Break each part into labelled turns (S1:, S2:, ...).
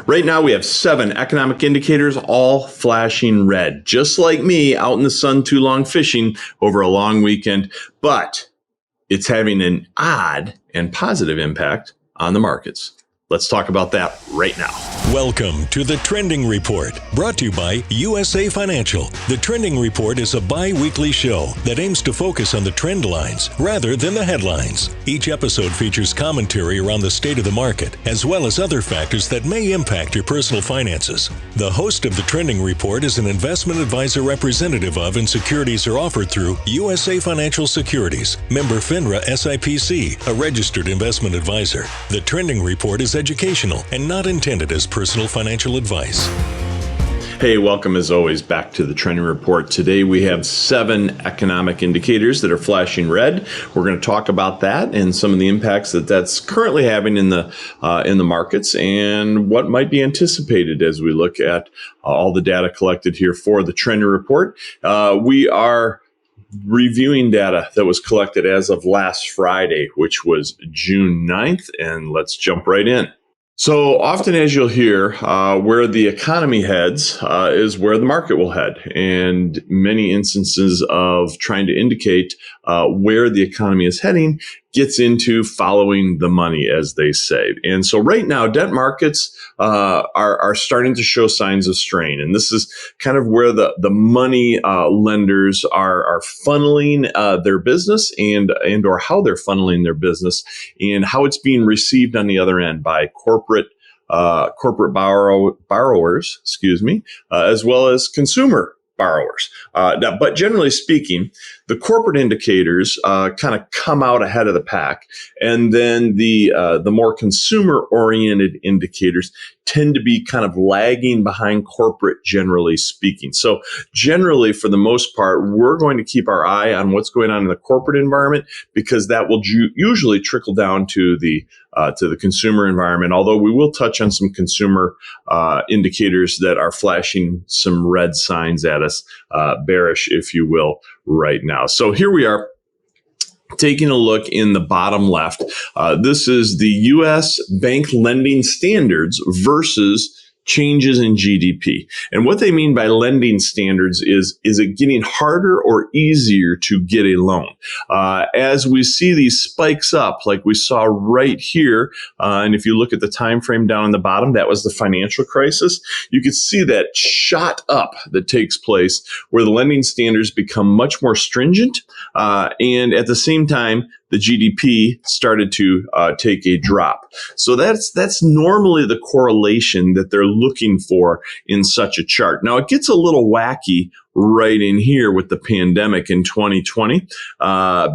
S1: Right now, we have 7 economic indicators all flashing red, just like me out in the sun too long fishing over a long weekend. But it's having an odd and positive impact on the markets. Let's talk about that right now.
S2: Welcome to the Trending Report, brought to you by USA Financial. The Trending Report is a bi-weekly show that aims to focus on the trend lines rather than the headlines. Each episode features commentary around the state of the market, as well as other factors that may impact your personal finances. The host of the Trending Report is an investment advisor representative of and securities are offered through USA Financial Securities, member FINRA SIPC, a registered investment advisor. The Trending Report is educational and not intended as personal financial advice.
S1: Hey, welcome as always back to the Trending Report. Today we have 7 economic indicators that are flashing red. We're going to talk about that and some of the impacts that that's currently having in the markets and what might be anticipated as we look at all the data collected here for the Trending Report. We are reviewing data that was collected as of last Friday, which was June 9th, and let's jump right in. So often, as you'll hear, where the economy heads is where the market will head. And many instances of trying to indicate where the economy is heading gets into following the money, as they say. And so right now, debt markets are starting to show signs of strain. And this is kind of where the money lenders are funneling their business and or how they're funneling their business and how it's being received on the other end by corporate borrowers, as well as consumer borrowers. But generally speaking, the corporate indicators kind of come out ahead of the pack, and then the more consumer-oriented indicators tend to be kind of lagging behind corporate, generally speaking. So generally, for the most part, we're going to keep our eye on what's going on in the corporate environment because that will usually trickle down to the consumer environment, although we will touch on some consumer indicators that are flashing some red signs at us, bearish, if you will, right now. So here we are, taking a look in the bottom left. This is the U.S. bank lending standards versus changes in GDP. And what they mean by lending standards is it getting harder or easier to get a loan? As we see these spikes up, like we saw right here, and if you look at the time frame down in the bottom, that was the financial crisis. You could see that shot up that takes place where the lending standards become much more stringent, and at the same time, the GDP started to take a drop. So that's normally the correlation that they're looking for in such a chart. Now, it gets a little wacky right in here with the pandemic in 2020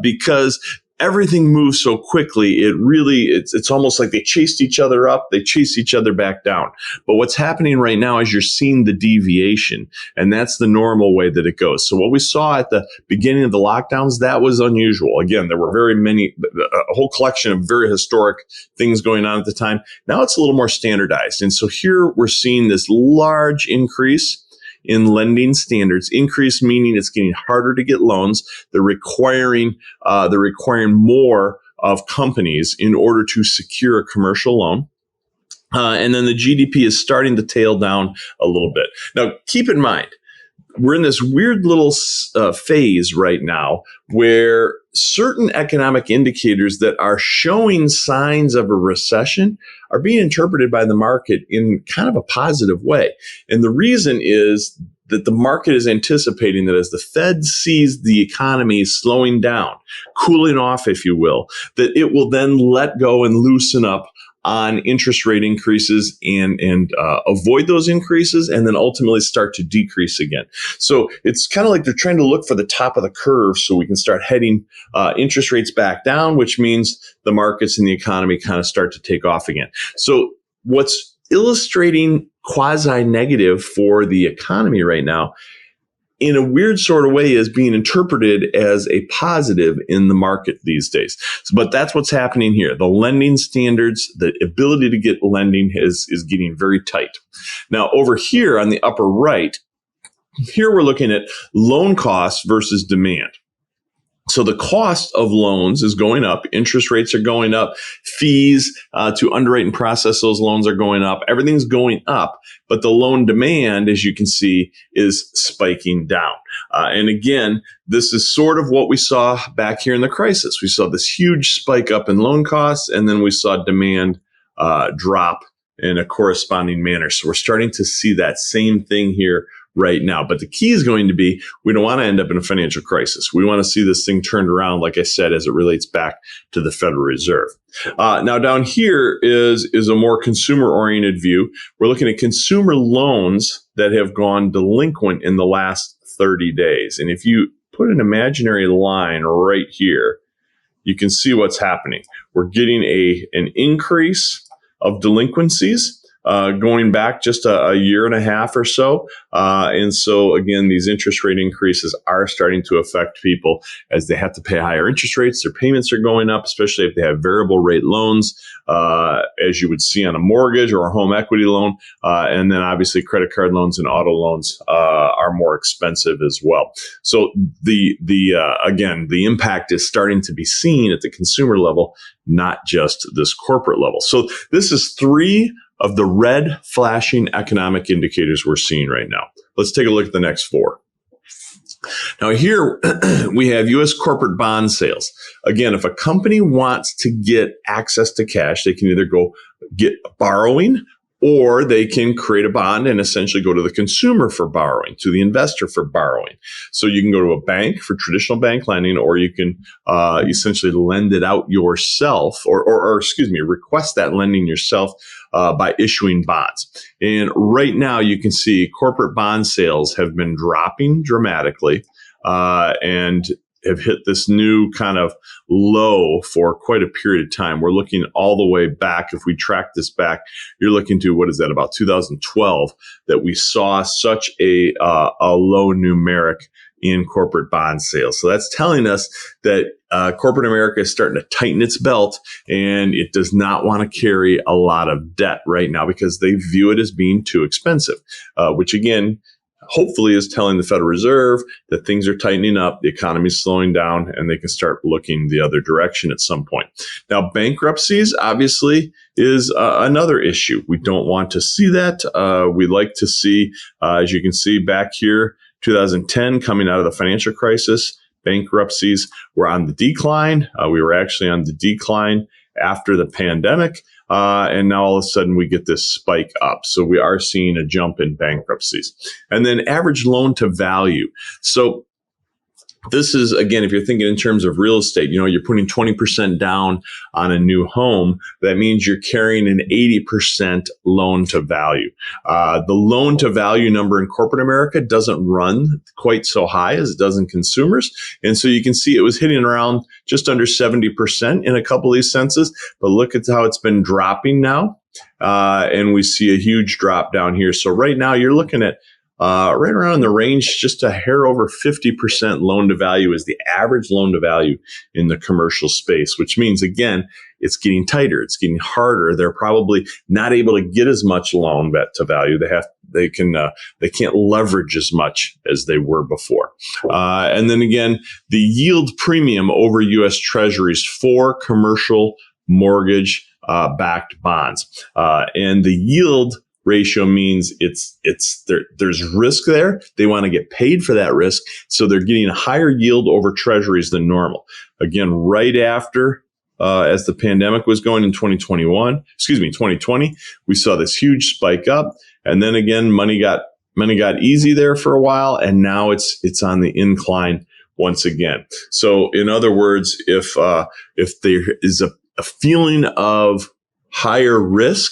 S1: because everything moves so quickly. It's almost like they chased each other up, they chase each other back down. But what's happening right now is you're seeing the deviation, and that's the normal way that it goes. So what we saw at the beginning of the lockdowns, that was unusual. Again, there were a whole collection of very historic things going on at the time. Now it's a little more standardized. And so here we're seeing this large increase in lending standards. Increase meaning it's getting harder to get loans. They're requiring more of companies in order to secure a commercial loan. And then the GDP is starting to tail down a little bit. Now, keep in mind, we're in this weird little phase right now where certain economic indicators that are showing signs of a recession are being interpreted by the market in kind of a positive way. And the reason is that the market is anticipating that as the Fed sees the economy slowing down, cooling off, if you will, that it will then let go and loosen up on interest rate increases and avoid those increases and then ultimately start to decrease again. So it's kind of like they're trying to look for the top of the curve so we can start heading interest rates back down, which means the markets and the economy kind of start to take off again. So what's illustrating quasi-negative for the economy right now in a weird sort of way is being interpreted as a positive in the market these days. But that's what's happening here. The lending standards, the ability to get lending is getting very tight. Now, over here on the upper right, here we're looking at loan costs versus demand. So the cost of loans is going up. Interest rates are going up. Fees to underwrite and process those loans are going up. Everything's going up. But the loan demand, as you can see, is spiking down. And again, this is sort of what we saw back here in the crisis. We saw this huge spike up in loan costs, and then we saw demand drop in a corresponding manner. So we're starting to see that same thing here right now. But the key is going to be, we don't want to end up in a financial crisis. We want to see this thing turned around, like I said, as it relates back to the Federal Reserve. Now down here is a more consumer-oriented view. We're looking at consumer loans that have gone delinquent in the last 30 days. And if you put an imaginary line right here, you can see what's happening. We're getting an increase of delinquencies going back just a year and a half or so. And so, again, these interest rate increases are starting to affect people as they have to pay higher interest rates. Their payments are going up, especially if they have variable rate loans, as you would see on a mortgage or a home equity loan. And then, obviously, credit card loans and auto loans are more expensive as well. So, again, the impact is starting to be seen at the consumer level, not just this corporate level. So this is 3 of the red flashing economic indicators we're seeing right now. Let's take a look at the next 4. Now here we have U.S. corporate bond sales. Again, if a company wants to get access to cash, they can either go get borrowing, or they can create a bond and essentially go to the consumer for borrowing, to the investor for borrowing. So you can go to a bank for traditional bank lending, or you can essentially lend it out yourself, or request that lending yourself by issuing bonds. And right now you can see corporate bond sales have been dropping dramatically and have hit this new kind of low for quite a period of time. We're looking all the way back. If we track this back, you're looking to, what is that, about 2012, that we saw such a low numeric in corporate bond sales. So that's telling us that corporate America is starting to tighten its belt, and it does not want to carry a lot of debt right now because they view it as being too expensive, which again, hopefully is telling the Federal Reserve that things are tightening up, the economy is slowing down, and they can start looking the other direction at some point. Now, bankruptcies obviously is another issue. We don't want to see that. We like to see, as you can see back here, 2010 coming out of the financial crisis, bankruptcies were on the decline. We were actually on the decline after the pandemic. And now all of a sudden we get this spike up. So we are seeing a jump in bankruptcies. And then average loan to value. So this is, again, if you're thinking in terms of real estate, you're putting 20% down on a new home. That means you're carrying an 80% loan to value. The loan to value number in corporate America doesn't run quite so high as it does in consumers. And so you can see it was hitting around just under 70% in a couple of these census. But look at how it's been dropping now. And we see a huge drop down here. So right now you're looking at right around the range, just a hair over 50% loan to value is the average loan to value in the commercial space, which means, again, it's getting tighter. It's getting harder. They're probably not able to get as much loan to value. They can't leverage as much as they were before. And then again, the yield premium over U.S. Treasuries for commercial mortgage backed bonds, and the yield ratio means there's risk there. They want to get paid for that risk, so they're getting a higher yield over treasuries than normal. Again, right after as the pandemic was going in 2020, we saw this huge spike up, and then again, money got easy there for a while, and now it's on the incline once again. So, in other words, if there is a feeling of higher risk,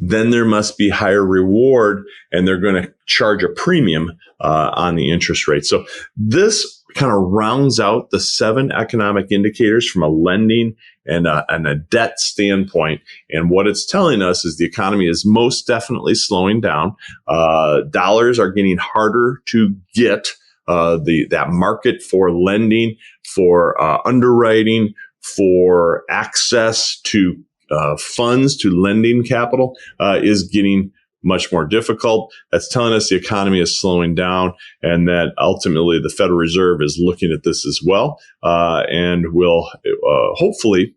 S1: then there must be higher reward, and they're going to charge a premium on the interest rate. So this kind of rounds out the 7 economic indicators from a lending and a debt standpoint. And what it's telling us is the economy is most definitely slowing down. Dollars are getting harder to get. That market for lending, for underwriting, for access to funds, to lending capital is getting much more difficult. That's telling us the economy is slowing down, and that ultimately the Federal Reserve is looking at this as well, and will hopefully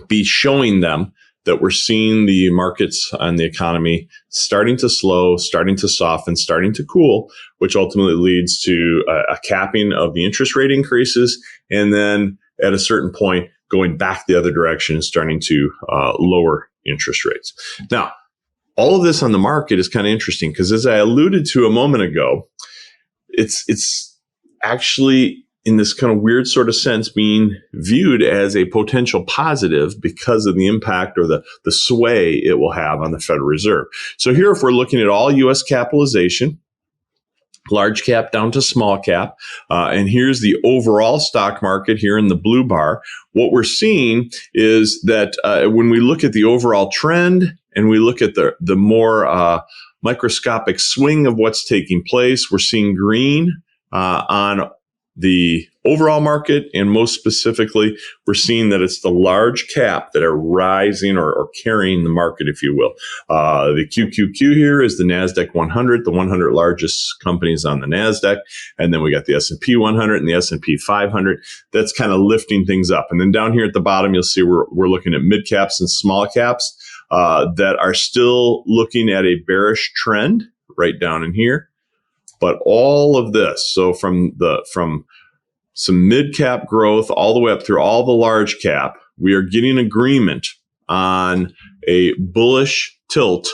S1: be showing them that we're seeing the markets and the economy starting to slow, starting to soften, starting to cool, which ultimately leads to a capping of the interest rate increases, and then at a certain point going back the other direction and starting to lower interest rates. Now, all of this on the market is kind of interesting because, as I alluded to a moment ago, it's actually in this kind of weird sort of sense being viewed as a potential positive because of the impact or the sway it will have on the Federal Reserve. So here, if we're looking at all U.S. capitalization, large cap down to small cap, and here's the overall stock market here in the blue bar, what we're seeing is that when we look at the overall trend and we look at the more microscopic swing of what's taking place, we're seeing green on the overall market, and most specifically, we're seeing that it's the large cap that are rising or carrying the market, if you will. The QQQ here is the NASDAQ 100, the 100 largest companies on the NASDAQ, and then we got the S&P 100 and the S&P 500. That's kind of lifting things up. And then down here at the bottom, you'll see we're looking at mid caps and small caps that are still looking at a bearish trend right down in here. But all of this, so from some mid-cap growth all the way up through all the large cap, we are getting agreement on a bullish tilt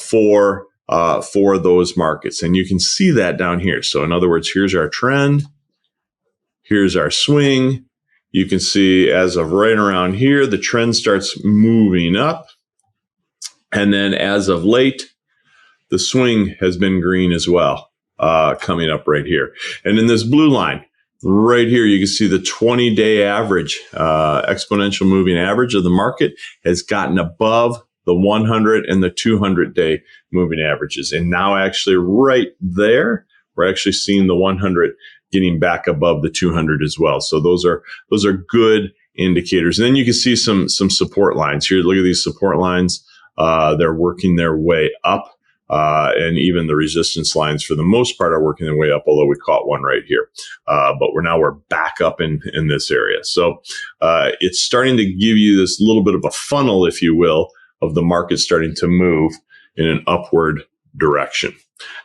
S1: for those markets. And you can see that down here. So in other words, here's our trend. Here's our swing. You can see as of right around here, the trend starts moving up. And then as of late, the swing has been green as well. Coming up right here. And in this blue line, right here, you can see the 20-day average, exponential moving average of the market has gotten above the 100 and the 200-day moving averages. And now actually right there, we're actually seeing the 100 getting back above the 200 as well. So those are good indicators. And then you can see some support lines here. Look at these support lines. They're working their way up. And even the resistance lines, for the most part, are working their way up, although we caught one right here. But we're back up in this area. So it's starting to give you this little bit of a funnel, if you will, of the market starting to move in an upward direction.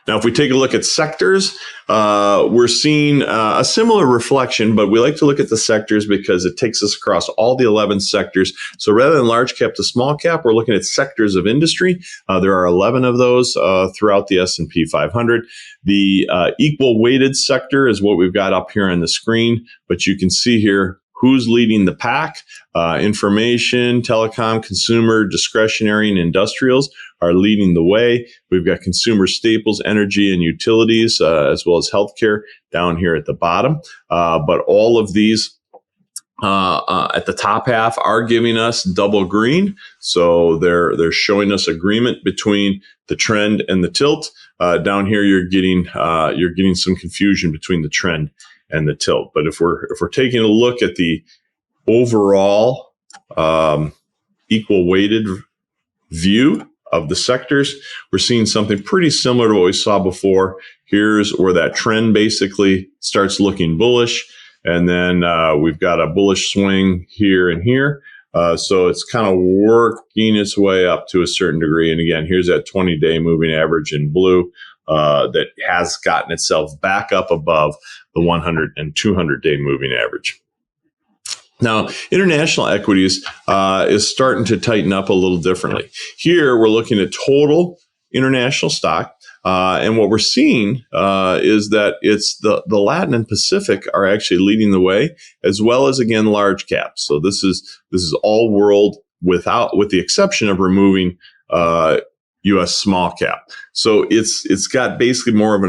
S1: Now, if we take a look at sectors, we're seeing a similar reflection, but we like to look at the sectors because it takes us across all the 11 sectors. So rather than large cap to small cap, we're looking at sectors of industry. There are 11 of those throughout the S&P 500. The equal weighted sector is what we've got up here on the screen, but you can see here who's leading the pack. Information, telecom, consumer, discretionary, and industrials are leading the way. We've got consumer staples, energy, and utilities, as well as healthcare down here at the bottom. But all of these at the top half are giving us double green. So they're showing us agreement between the trend and the tilt. Down here, you're getting some confusion between the trend and the tilt. But if we're taking a look at the overall equal weighted view of the sectors, we're seeing something pretty similar to what we saw before. Here's where that trend basically starts looking bullish, and then we've got a bullish swing here and here. So it's kind of working its way up to a certain degree. And again, here's that 20-day moving average in blue that has gotten itself back up above the 100 and 200-day moving average. Now, international equities is starting to tighten up a little differently. Here, we're looking at total international stock. And what we're seeing is that it's the Latin and Pacific are actually leading the way, as well as, again, large caps. So this is all world with the exception of removing U.S. small cap. So it's got basically more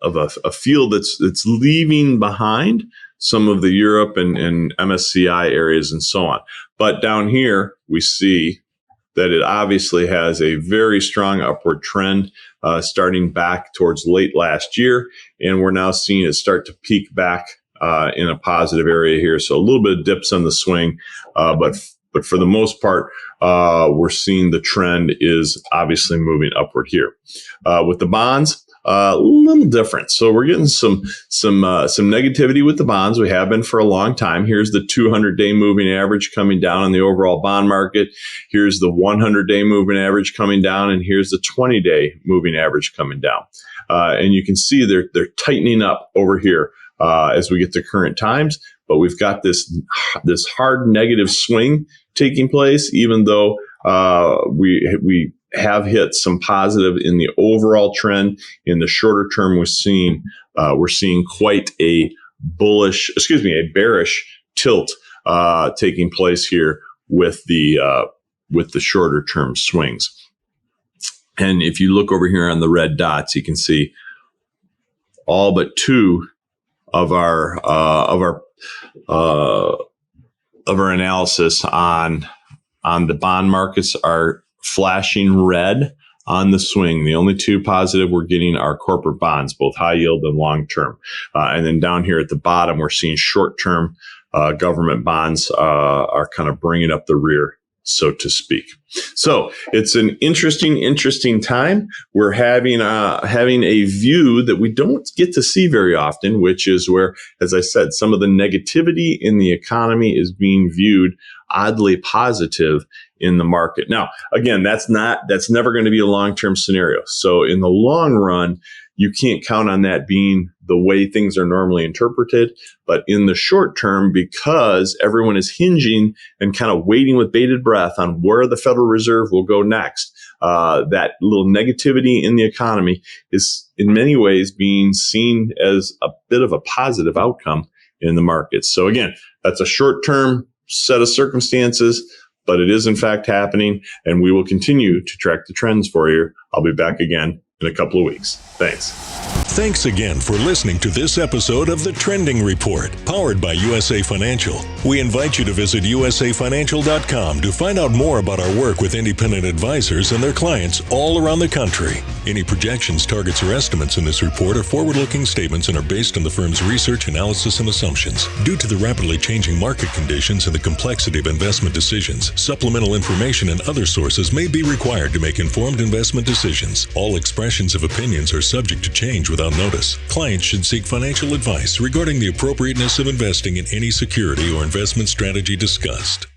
S1: of a field that's leaving behind some of the Europe and MSCI areas and so on. But down here, we see that it obviously has a very strong upward trend starting back towards late last year. And we're now seeing it start to peak back in a positive area here. So a little bit of dips on the swing, but But for the most part, we're seeing the trend is obviously moving upward here. With the bonds, a little different. So we're getting some negativity with the bonds. We have been for a long time. Here's the 200-day moving average coming down in the overall bond market. Here's the 100-day moving average coming down, and here's the 20-day moving average coming down. And you can see they're tightening up over here as we get to current times. But we've got this hard negative swing taking place, even though we have hit some positive in the overall trend. In the shorter term, we're seeing quite a bearish tilt taking place here with the shorter term swings. And if you look over here on the red dots, you can see all but two of our analysis on the bond markets are flashing red on the swing. The only two positive we're getting are corporate bonds, both high yield and long term. And then down here at the bottom, we're seeing short term government bonds are kind of bringing up the rear, so to speak. So it's an interesting time. We're having a view that we don't get to see very often, which is where, as I said, some of the negativity in the economy is being viewed oddly positive in the market. Now, again, that's never going to be a long-term scenario. So in the long run, you can't count on that being the way things are normally interpreted. But in the short term, because everyone is hinging and kind of waiting with bated breath on where the Federal Reserve will go next, that little negativity in the economy is in many ways being seen as a bit of a positive outcome in the markets. So again, that's a short-term set of circumstances, but it is in fact happening, and we will continue to track the trends for you. I'll be back again in a couple of weeks. Thanks.
S2: Thanks again for listening to this episode of The Trending Report, powered by USA Financial. We invite you to visit usafinancial.com to find out more about our work with independent advisors and their clients all around the country. Any projections, targets, or estimates in this report are forward-looking statements and are based on the firm's research, analysis, and assumptions. Due to the rapidly changing market conditions and the complexity of investment decisions, supplemental information and other sources may be required to make informed investment decisions. All expressions of opinions are subject to change without notice. Clients should seek financial advice regarding the appropriateness of investing in any security or investment strategy discussed.